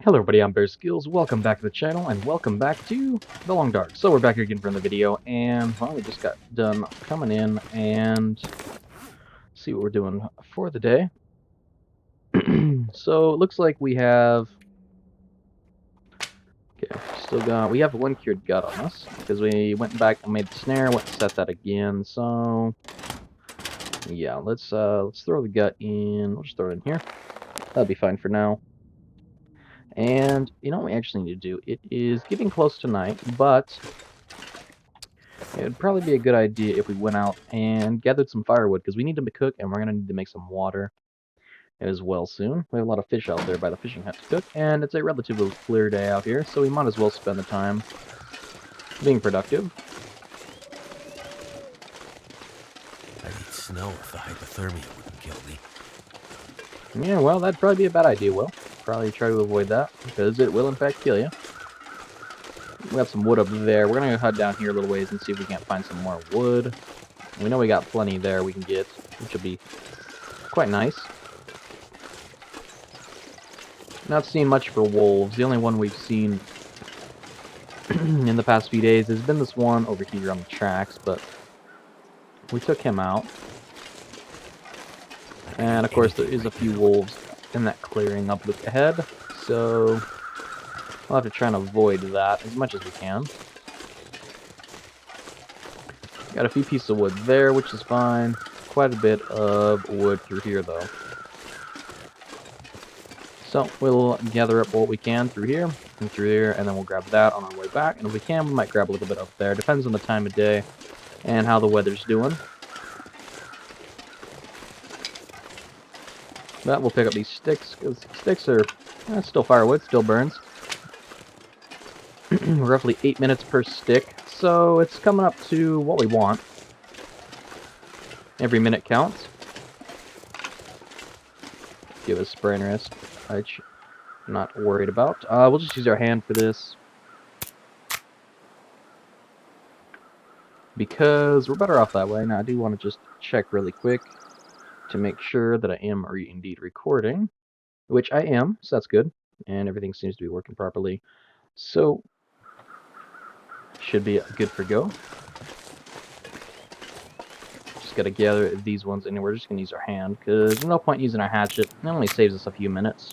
Hello everybody, I'm Bear Skills. Welcome back to the channel, and welcome back to The Long Dark. So we're back here again for the video, and well, we just got done coming in and see what we're doing for the day. So it looks like we have... Okay, we have one cured gut on us, because we went back and made the snare, went and set that again, so... Yeah, let's throw the gut in. We'll just throw it in here. That'll be fine for now. And you know what we actually need to do? It is getting close to night, but it would probably be a good idea if we went out and gathered some firewood, because we need to cook, and we're going to need to make some water as well soon. We have a lot of fish out there by the fishing hut to cook, and it's a relatively clear day out here, so we might as well spend the time being productive. I need snow if the hypothermia wouldn't kill me. Yeah, well, that'd probably be a bad idea, Will. Probably try to avoid that, because it will in fact kill you. We have some wood up there. We're going to head down here a little ways and see if we can't find some more wood. We know we got plenty there we can get, which will be quite nice. Not seeing much for wolves. The only one we've seen in the past few days has been this one over here on the tracks, but we took him out. And of course there is a few wolves in that clearing up ahead, so we'll have to try and avoid that as much as we can. Got a few pieces of wood there, which is fine. Quite a bit of wood through here, though. So we'll gather up what we can through here and through here, and then we'll grab that on our way back. And if we can, we might grab a little bit up there. Depends on the time of day and how the weather's doing. But we'll pick up these sticks, because sticks are still firewood, still burns. Roughly 8 minutes per stick, so it's coming up to what we want. Every minute counts. Give us spray and rest. I'm not worried about. We'll just use our hand for this, because we're better off that way. Now I do want to just check really quick to make sure that I am indeed recording, which I am, so that's good, and everything seems to be working properly. So should be good for go. Just gotta gather these ones, and we're just gonna use our hand, because there's no point using our hatchet. It only saves us a few minutes.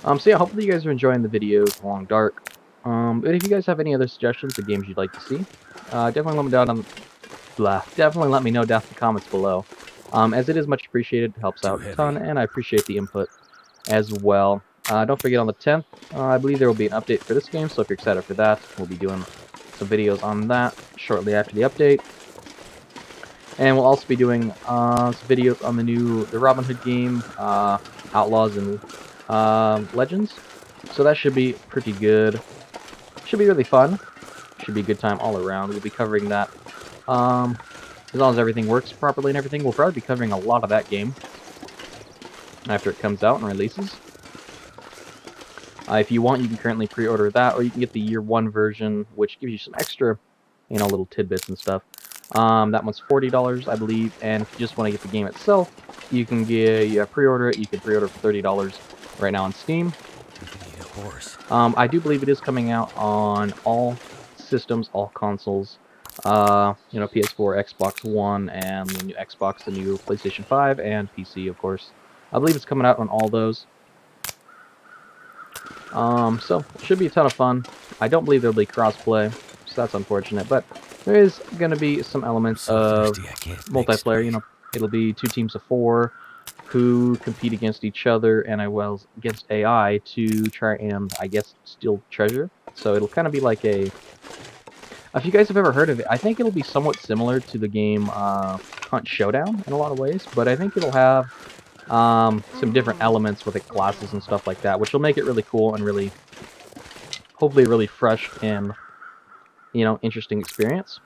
So yeah, hopefully you guys are enjoying the video, Long Dark. But if you guys have any other suggestions of games you'd like to see, definitely let me down on definitely let me know down in the comments below. As it is much appreciated, it helps out a ton, and I appreciate the input as well. Don't forget on the 10th, I believe there will be an update for this game, so if you're excited for that, we'll be doing some videos on that shortly after the update. And we'll also be doing some videos on the Robin Hood game, Outlaws and Legends. So that should be pretty good. Should be really fun. Should be a good time all around. We'll be covering that. As long as everything works properly and everything, we'll probably be covering a lot of that game after it comes out and releases. If you want, you can currently pre-order that, or you can get the Year 1 version, which gives you some extra, you know, little tidbits and stuff. That one's $40, I believe, and if you just want to get the game itself, you can pre-order it. You can pre-order for $30 right now on Steam. I do believe it is coming out on all systems, all consoles. You know, PS4, Xbox One, and the new Xbox, the new PlayStation 5, and PC, of course. I believe it's coming out on all those. So it should be a ton of fun. I don't believe there'll be crossplay, so that's unfortunate, but there is going to be some elements of multiplayer. You know, it'll be 2 teams of 4 who compete against each other and against AI to try and, I guess, steal treasure. So it'll kind of be like a... If you guys have ever heard of it, I think it'll be somewhat similar to the game Hunt Showdown in a lot of ways, but I think it'll have some different elements with the classes and stuff like that, which will make it really cool and really, hopefully, really fresh and, you know, interesting experience.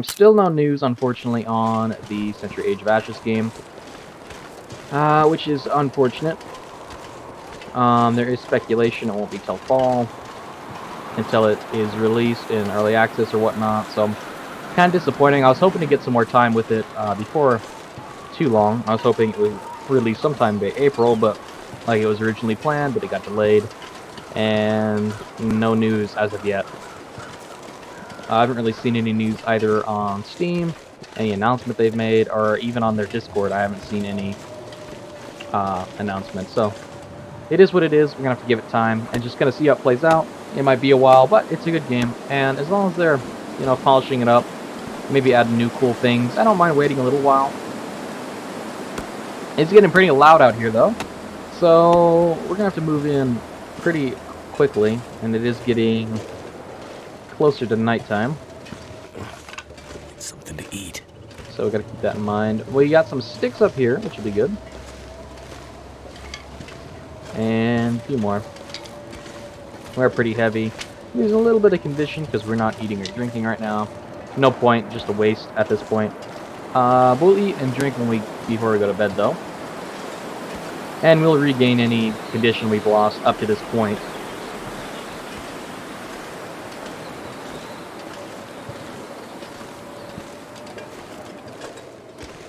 Still no news, unfortunately, on the Century Age of Ashes game, which is unfortunate. There is speculation it won't be till fall, until it is released in early access or whatnot, so kind of disappointing. I was hoping to get some more time with it before too long. I was hoping it would released sometime in April, but like it was originally planned, but it got delayed, and no news as of yet. I haven't really seen any news either on Steam, any announcement they've made, or even on their Discord. I haven't seen any announcements. So it is what it is. We're gonna have to give it time and just gonna see how it plays out. It might be a while, but it's a good game, and as long as they're, you know, polishing it up, maybe adding new cool things, I don't mind waiting a little while. It's getting pretty loud out here though, so we're gonna have to move in pretty quickly, and it is getting closer to nighttime. Something to eat. So we gotta keep that in mind. We got some sticks up here, which will be good. And a few more. We're pretty heavy. There's a little bit of condition because we're not eating or drinking right now. No point, just a waste at this point. We'll eat and drink before we go to bed though. And we'll regain any condition we've lost up to this point.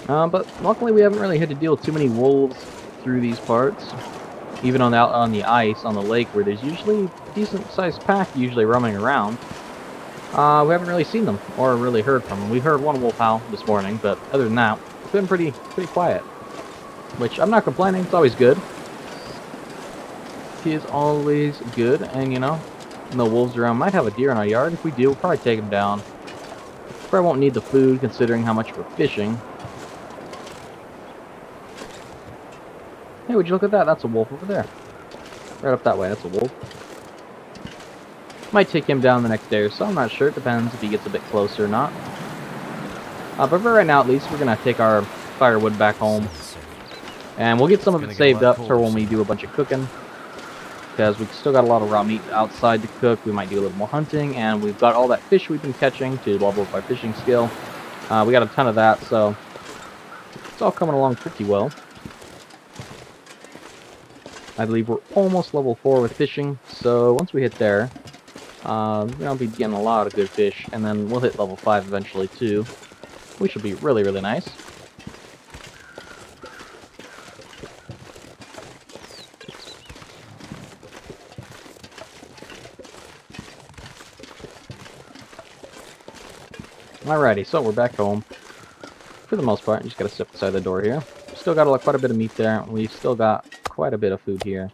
But luckily we haven't really had to deal with too many wolves through these parts. Even out on the ice, on the lake, where there's usually a decent-sized pack usually roaming around. We haven't really seen them, or really heard from them. We heard one wolf howl this morning, but other than that, it's been pretty quiet. Which, I'm not complaining, it's always good. It is always good, and you know, no wolves around. Might have a deer in our yard. If we do, we'll probably take him down. Probably won't need the food, considering how much we're fishing. Hey, would you look at that? That's a wolf over there. Right up that way, that's a wolf. Might take him down the next day or so, I'm not sure. It depends if he gets a bit closer or not. But for right now, at least, we're going to take our firewood back home. And we'll get some of it saved up for when we do a bunch of cooking. Because we've still got a lot of raw meat outside to cook. We might do a little more hunting. And we've got all that fish we've been catching to level up our fishing skill. We got a ton of that, so it's all coming along pretty well. I believe we're almost level 4 with fishing, so once we hit there, we'll be getting a lot of good fish, and then we'll hit level 5 eventually too, which will be really, really nice. Alrighty, so we're back home. For the most part, just gotta step inside the door here. Still got quite a bit of meat there. We've still got quite a bit of food here.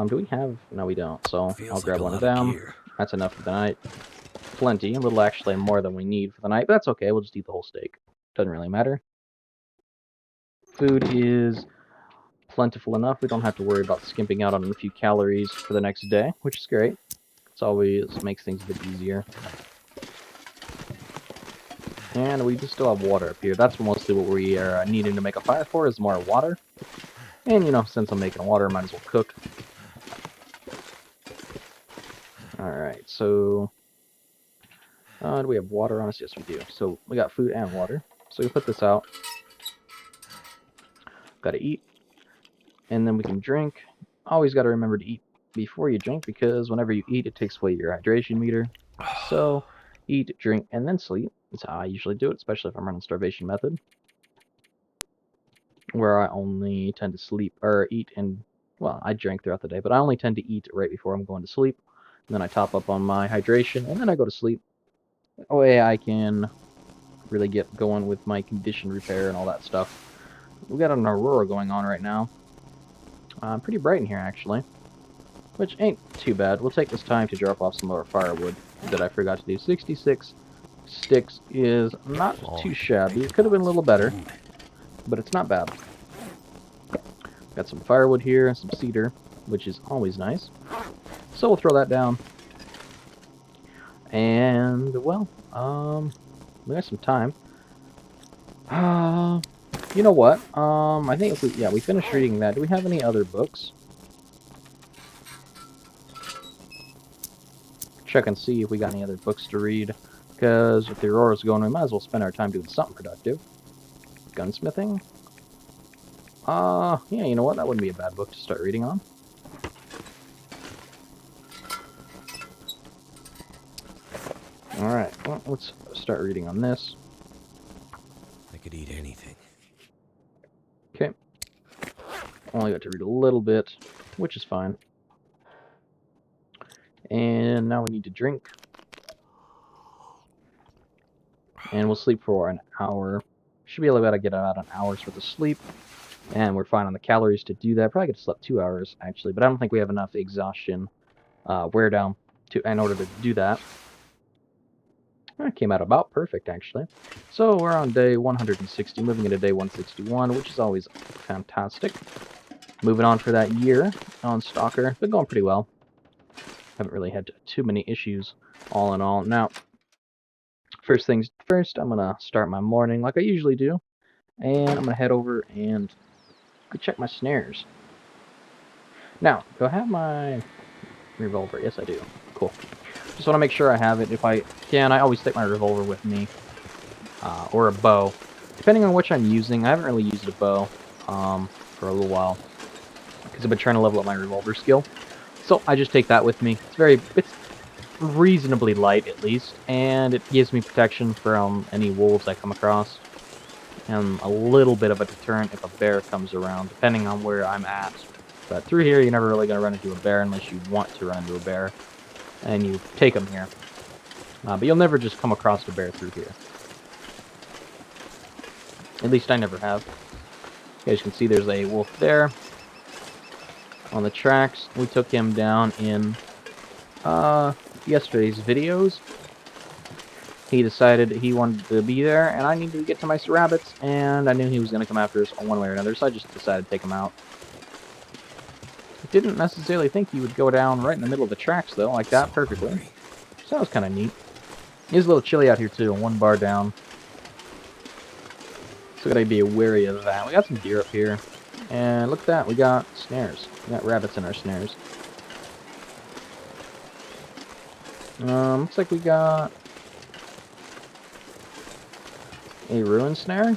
Do we have... No, we don't. So I'll grab one of them. That's enough for the night. Plenty. A little actually more than we need for the night, but that's okay. We'll just eat the whole steak. Doesn't really matter. Food is plentiful enough. We don't have to worry about skimping out on a few calories for the next day, which is great. It always makes things a bit easier. And we just still have water up here. That's mostly what we are needing to make a fire for, is more water. And, you know, since I'm making water, I might as well cook. Alright, so... do we have water on us? Yes, we do. So, we got food and water. So, we put this out. Gotta eat. And then we can drink. Always gotta remember to eat before you drink, because whenever you eat, it takes away your hydration meter. So, eat, drink, and then sleep. That's how I usually do it, especially if I'm running starvation method. Where I only tend to sleep, or eat and, well, I drink throughout the day, but I only tend to eat right before I'm going to sleep. And then I top up on my hydration, and then I go to sleep. That way I can really get going with my condition repair and all that stuff. We got an aurora going on right now. Pretty bright in here, actually. Which ain't too bad. We'll take this time to drop off some more firewood that I forgot to do. 66 sticks is not too shabby. It could have been a little better, but it's not bad. Got some firewood here, some cedar, which is always nice. So we'll throw that down. And, well, we got some time. You know what? I think if we finished reading that. Do we have any other books? Check and see if we got any other books to read. Because if the aurora's going, we might as well spend our time doing something productive. Gunsmithing? Yeah, you know what? That wouldn't be a bad book to start reading on. Alright, well, let's start reading on this. I could eat anything. Okay. Only got to read a little bit, which is fine. And now we need to drink. And we'll sleep for an hour. Should be able to get about an hour's worth of sleep. And we're fine on the calories to do that. Probably could have slept 2 hours, actually. But I don't think we have enough exhaustion wear down in order to do that. That came out about perfect, actually. So we're on day 160, moving into day 161, which is always fantastic. Moving on for that year on Stalker. Been going pretty well. Haven't really had too many issues, all in all. Now, first things first, I'm going to start my morning like I usually do. And I'm going to head over and go check my snares. Now, do I have my revolver? Yes, I do. Cool. Just want to make sure I have it. If I can, I always take my revolver with me. Or a bow. Depending on which I'm using. I haven't really used a bow for a little while. Because I've been trying to level up my revolver skill. So I just take that with me. It's reasonably light, at least. And it gives me protection from any wolves I come across. And a little bit of a deterrent if a bear comes around, depending on where I'm at. But through here, you're never really going to run into a bear unless you want to run into a bear. And you take them here. But you'll never just come across a bear through here. At least I never have. You guys can see there's a wolf there. On the tracks. We took him down in yesterday's videos. He decided he wanted to be there, and I needed to get to my rabbits, and I knew he was going to come after us one way or another, so I just decided to take him out. I didn't necessarily think he would go down right in the middle of the tracks, though, like that, perfectly. So that was kind of neat. It is a little chilly out here, too, 1 bar down. So gotta be wary of that. We got some deer up here. And look at that, we got snares. We got rabbits in our snares. Looks like we got a ruin snare.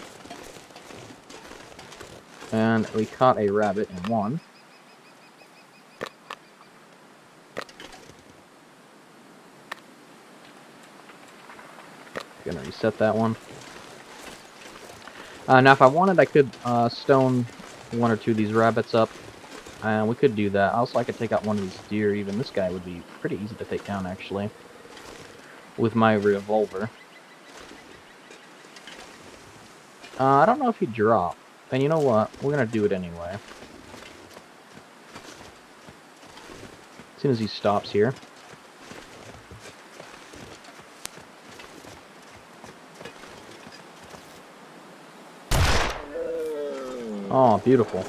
And we caught a rabbit in one. Gonna reset that one. Now, if I wanted, I could stone 1 or 2 of these rabbits up. And we could do that. Also, I could take out 1 of these deer. Even this guy would be pretty easy to take down, actually. With my revolver. I don't know if he'd drop. And you know what? We're going to do it anyway. As soon as he stops here. Oh, beautiful.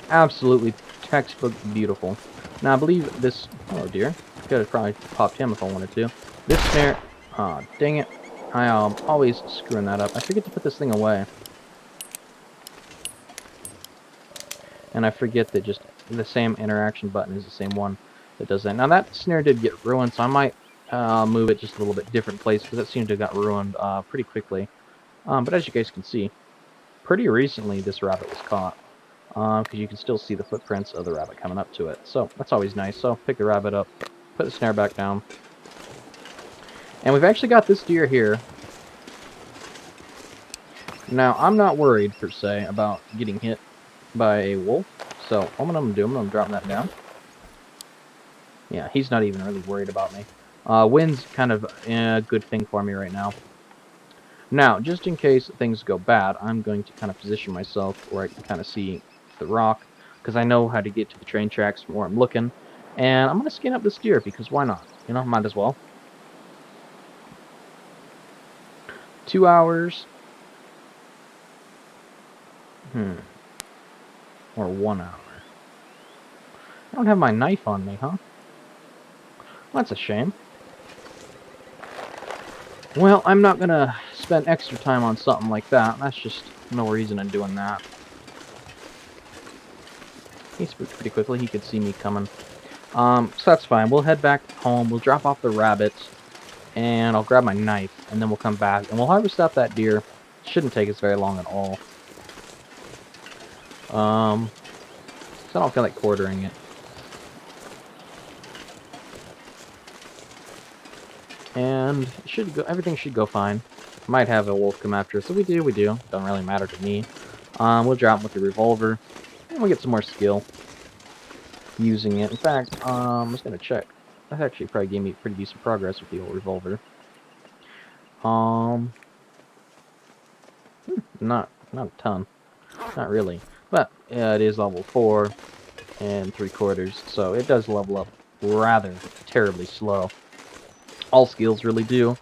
Absolutely textbook beautiful. Now, I believe this... Oh, dear. Could have probably popped him if I wanted to. This snare... Oh, dang it. I am always screwing that up. I forget to put this thing away. And I forget that just the same interaction button is the same one that does that. Now, that snare did get ruined, so I might move it just a little bit different place, because that seemed to have got ruined pretty quickly. But as you guys can see, pretty recently this rabbit was caught. Because you can still see the footprints of the rabbit coming up to it. So, that's always nice. So, pick the rabbit up, put the snare back down. And we've actually got this deer here. Now, I'm not worried, per se, about getting hit by a wolf. So, what I'm going to do, I'm going to drop that down. Yeah, he's not even really worried about me. Wind's kind of a good thing for me right now. Now, just in case things go bad, I'm going to kind of position myself where I can kind of see the rock, because I know how to get to the train tracks from where I'm looking. And I'm going to skin up this deer, because why not? You know, might as well. 2 hours. Or 1 hour. I don't have my knife on me, huh? Well, that's a shame. Well, I'm not going to spend extra time on something like that. That's just no reason in doing that. He spooked pretty quickly. He could see me coming. So that's fine. We'll head back home. We'll drop off the rabbits. And I'll grab my knife. And then we'll come back. And we'll harvest out that deer. Shouldn't take us very long at all. So I don't feel like quartering it. And it should go, everything should go fine. Might have a wolf come after us. So we do. Doesn't really matter to me. We'll drop him with the revolver. And we get some more skill using it. In fact, I'm just gonna check. That actually probably gave me pretty decent progress with the old revolver. Not a ton, not really, but yeah, it is level 4 and 3/4, so it does level up rather terribly slow. All skills really do.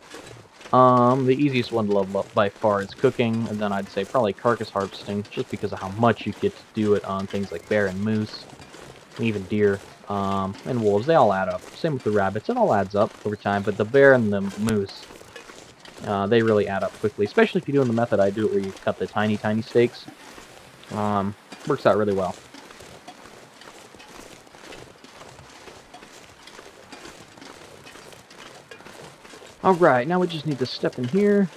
The easiest one to level up by far is cooking, and then I'd say probably carcass harvesting, just because of how much you get to do it on things like bear and moose, and even deer, and wolves. They all add up. Same with the rabbits. It all adds up over time, but the bear and the moose, they really add up quickly, especially if you're doing the method I do it where you cut the tiny, tiny steaks. Works out really well. Alright, now we just need to step in here.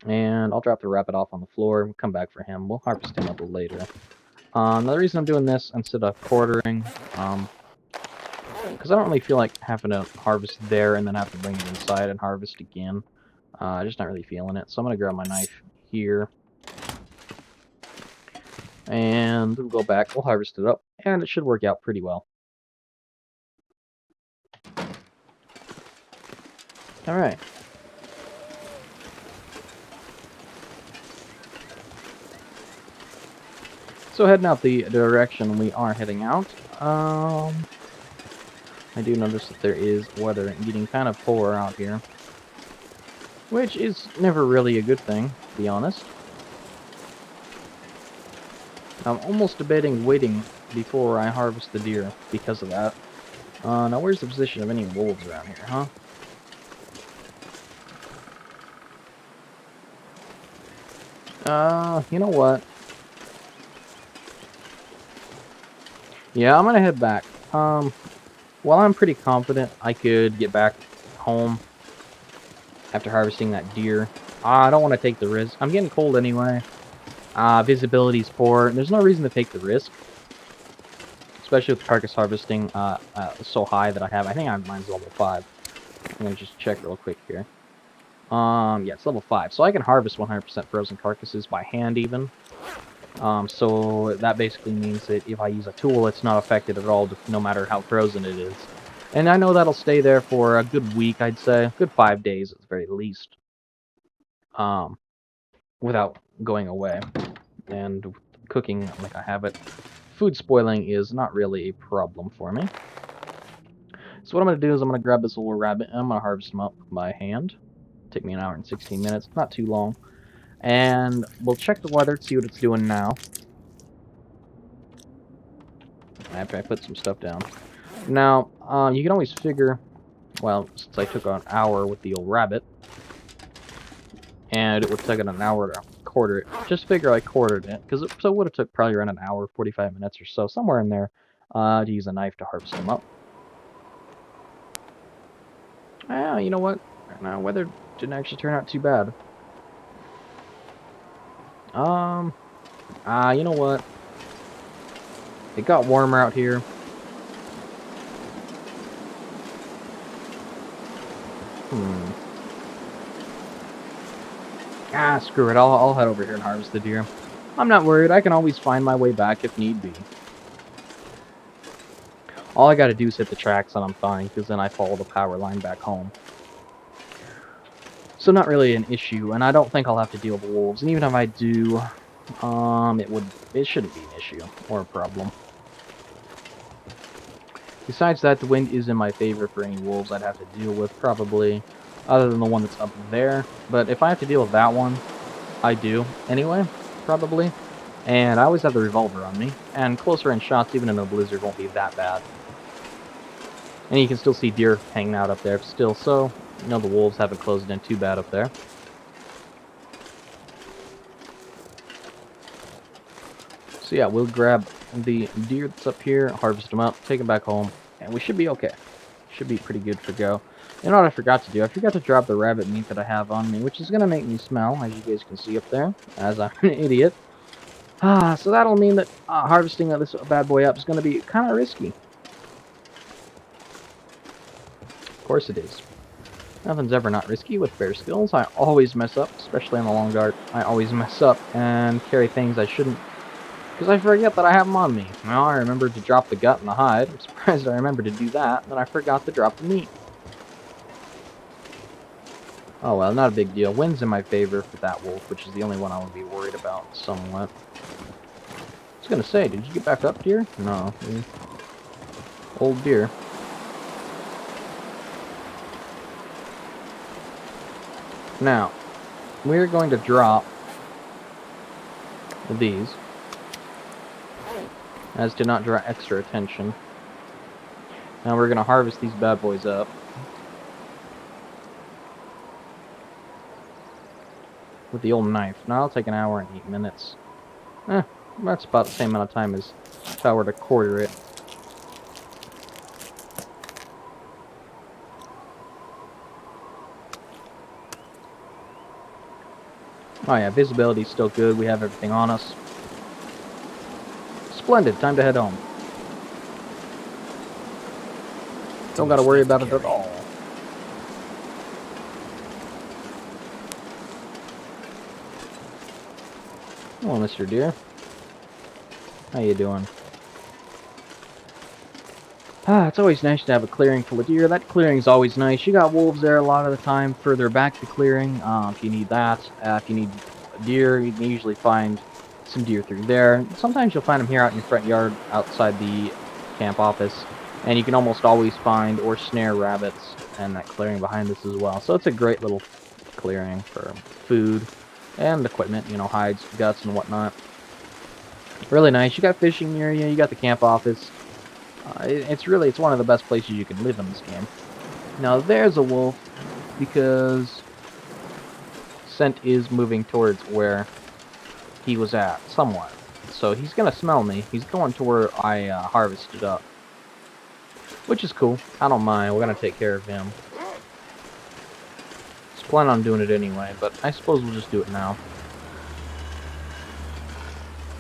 And I'll drop the rabbit off on the floor. We'll come back for him. We'll harvest him a little later. Now the reason I'm doing this instead of quartering, because I don't really feel like having to harvest there and then have to bring it inside and harvest again. Just not really feeling it. So I'm going to grab my knife here. And we'll go back. We'll harvest it up. And it should work out pretty well. Alright. So heading out the direction we are heading out, I do notice that there is weather getting kind of poor out here, which is never really a good thing, to be honest. I'm almost debating waiting before I harvest the deer because of that. Now where's the position of any wolves around here, huh? You know what? Yeah, I'm gonna head back. While I'm pretty confident I could get back home after harvesting that deer, I don't want to take the risk. I'm getting cold anyway. Visibility's poor. There's no reason to take the risk. Especially with carcass harvesting so high that I have. I think mine's level 5. I'm gonna just check real quick here. Yeah, it's level 5. So I can harvest 100% frozen carcasses by hand even. So that basically means that if I use a tool, it's not affected at all, no matter how frozen it is. And I know that'll stay there for a good week, I'd say. A good 5 days at the very least. Without going away. And cooking like I have it. Food spoiling is not really a problem for me. So what I'm going to do is I'm going to grab this little rabbit and I'm going to harvest him up by hand. Take me an hour and 16 minutes, not too long. And we'll check the weather to see what it's doing now. After I put some stuff down. Now, you can always figure, well, since I took an hour with the old rabbit, and it would take an hour to quarter it, just figure I quartered it, because it would have took probably around an hour, 45 minutes or so, somewhere in there, to use a knife to harvest them up. You know what? Weather didn't actually turn out too bad. You know what? It got warmer out here. Screw it. I'll head over here and harvest the deer. I'm not worried. I can always find my way back if need be. All I gotta do is hit the tracks and I'm fine, because then I follow the power line back home. So not really an issue, and I don't think I'll have to deal with wolves. And even if I do, it shouldn't be an issue or a problem. Besides that, the wind is in my favor for any wolves I'd have to deal with, probably, other than the one that's up there. But if I have to deal with that one, I do anyway, probably. And I always have the revolver on me, and closer range shots, even in a blizzard, won't be that bad. And you can still see deer hanging out up there still, so you know the wolves haven't closed in too bad up there. So yeah, we'll grab the deer that's up here, harvest them up, take them back home, and we should be okay. Should be pretty good for go. You know what I forgot to do? I forgot to drop the rabbit meat that I have on me, which is going to make me smell, as you guys can see up there, as I'm an idiot. So that'll mean that harvesting this bad boy up is going to be kind of risky. Of course it is. Nothing's ever not risky with bear skills. I always mess up, especially on the long dark. I always mess up and carry things I shouldn't, because I forget that I have them on me. Now I remembered to drop the gut and the hide. I'm surprised I remembered to do that, and then I forgot to drop the meat. Oh well, not a big deal. Wind's in my favor for that wolf, which is the only one I would be worried about somewhat. I was gonna say, did you get back up, deer? No. Old deer. Now, we're going to drop these, as to not draw extra attention. Now we're going to harvest these bad boys up. With the old knife. Now it'll take an hour and 8 minutes. That's about the same amount of time as if I were to quarter it. Oh yeah, visibility's still good. We have everything on us. Splendid. Time to head home. Don't gotta worry about it at all. Hello, Mr. Deer. How you doing? It's always nice to have a clearing full of deer. That clearing's always nice. You got wolves there a lot of the time further back the clearing, if you need that. If you need deer, you can usually find some deer through there. Sometimes you'll find them here out in your front yard, outside the camp office. And you can almost always find or snare rabbits and that clearing behind this as well. So it's a great little clearing for food and equipment, you know, hides, guts, and whatnot. Really nice. You got fishing near you, you got the camp office. It's one of the best places you can live in this game. Now there's a wolf, because scent is moving towards where he was at, somewhat. So he's gonna smell me. He's going to where I harvested up. Which is cool. I don't mind. We're gonna take care of him. Just plan on doing it anyway, but I suppose we'll just do it now.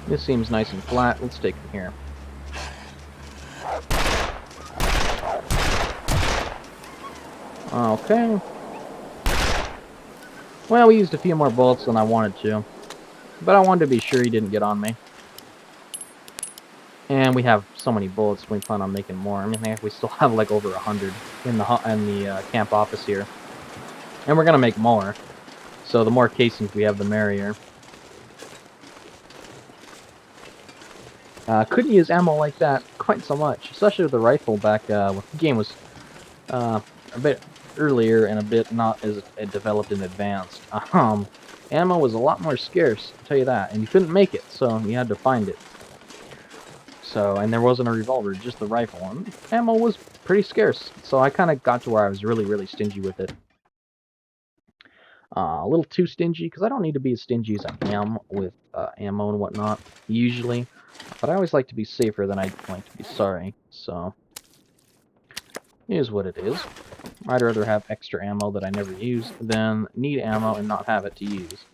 This seems nice and flat. Let's take him here. Okay. Well, we used a few more bullets than I wanted to. But I wanted to be sure he didn't get on me. And we have so many bullets, we plan on making more. I mean, we still have like over 100 in the camp office here. And we're gonna make more. So the more casings we have, the merrier. Couldn't use ammo like that quite so much, especially with the rifle back when the game was a bit earlier and a bit not as developed and advanced. Ammo was a lot more scarce, I'll tell you that, and you couldn't make it, so you had to find it. So, and there wasn't a revolver, just the rifle, and ammo was pretty scarce, so I kind of got to where I was really, really stingy with it. A little too stingy, because I don't need to be as stingy as I am with ammo and whatnot, usually. But I always like to be safer than I like to be sorry, so it is what it is. I'd rather have extra ammo that I never use than need ammo and not have it to use.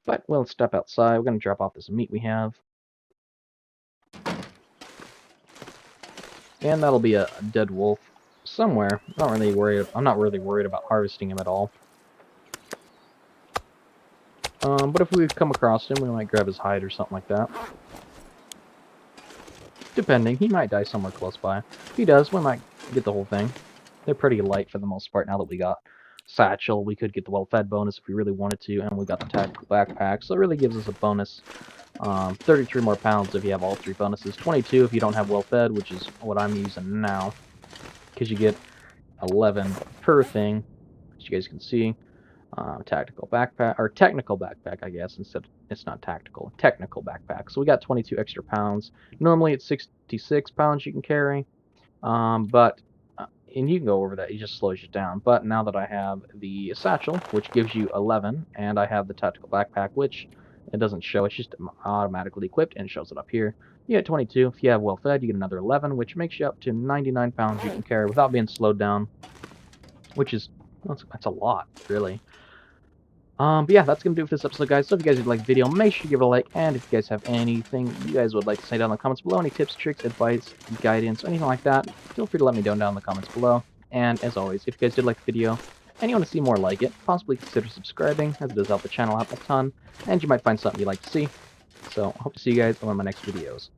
But we'll step outside. We're going to drop off this meat we have. And that'll be a dead wolf somewhere. I'm not really worried about harvesting him at all. But if we come across him, we might grab his hide or something like that. Depending, he might die somewhere close by. If he does, we might get the whole thing. They're pretty light for the most part now that we got Satchel. We could get the well-fed bonus if we really wanted to, and we got the tactical backpack, so it really gives us a bonus. 33 more pounds if you have all three bonuses. 22 if you don't have well-fed, which is what I'm using now, because you get 11 per thing, as you guys can see. Tactical backpack, or technical backpack, I guess, instead it's not tactical, technical backpack. So we got 22 extra pounds. Normally it's 66 pounds you can carry, and you can go over that, it just slows you down. But now that I have the satchel, which gives you 11, and I have the tactical backpack, which it doesn't show, it's just automatically equipped and shows it up here. You get 22. If you have well fed, you get another 11, which makes you up to 99 pounds you can carry without being slowed down, which is, that's a lot, really. But yeah, that's going to do it for this episode, guys. So if you guys would like the video, make sure to give it a like. And if you guys have anything you guys would like to say down in the comments below, any tips, tricks, advice, guidance, anything like that, feel free to let me know down in the comments below. And as always, if you guys did like the video and you want to see more like it, possibly consider subscribing, as it does help the channel out a ton, and you might find something you'd like to see. So I hope to see you guys in one of my next videos.